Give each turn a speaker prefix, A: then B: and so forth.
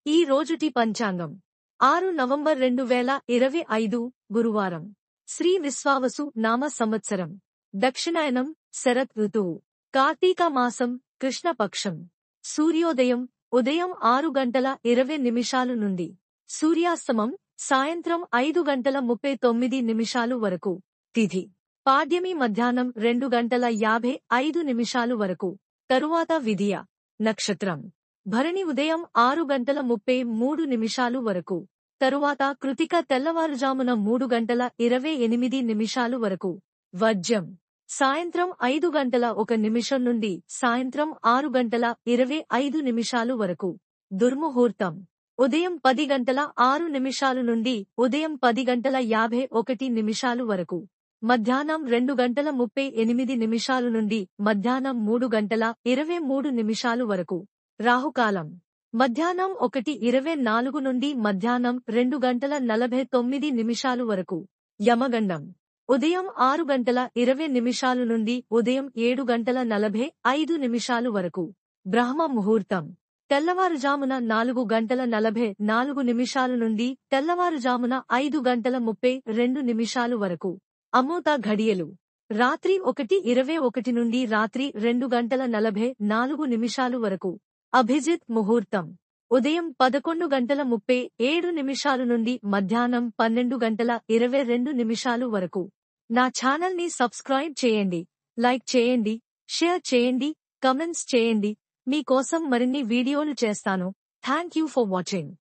A: ఈ రోజుటి పంచాంగం 6 నవంబర్ 2025 గురువారం. శ్రీ విశ్వావసు నామ సంవత్సరం. దక్షిణాయనం శరత్ ఋతువు. కార్తీక మాసం కృష్ణపక్షం. సూర్యోదయం ఉదయం 6:20 నుండి. సూర్యాస్తమం సాయంత్రం 5:39 వరకు. తిథి పాడ్యమి మధ్యాహ్నం 2:55 వరకు. తరువాత విధియ. నక్షత్రం భరణి ఉదయం 6:33 వరకు. తరువాత కృతిక తెల్లవారుజామున 3:28 వరకు. వర్జ్యం సాయంత్రం 5:01 నుండి సాయంత్రం 6:25 వరకు. దుర్ముహూర్తం ఉదయం 10:06 నుండి ఉదయం 10:51 వరకు. మధ్యాహ్నం 2:38 నుండి మధ్యాహ్నం 3:23 వరకు. రాహుకాలం మధ్యాహ్నం 1:24 నుండి మధ్యాహ్నం 2:49 వరకు. యమగండం ఉదయం 6:20 నుండి ఉదయం 7:45 వరకు. బ్రహ్మ ముహూర్తం తెల్లవారుజామున 4:44 నుండి తెల్లవారుజామున 5:32 వరకు. అమృత ఘడియలు రాత్రి 1:21 నుండి రాత్రి 2:44 వరకు. అభిజిత్ ముహూర్తం ఉదయం 11:37 నుండి మధ్యాహ్నం 12:22 వరకు. నా ఛానల్ని సబ్స్క్రైబ్ చేయండి, లైక్ చేయండి, షేర్ చేయండి, కమెంట్స్ చేయండి. మీకోసం మరిన్ని వీడియోలు చేస్తాను. Thank you for watching.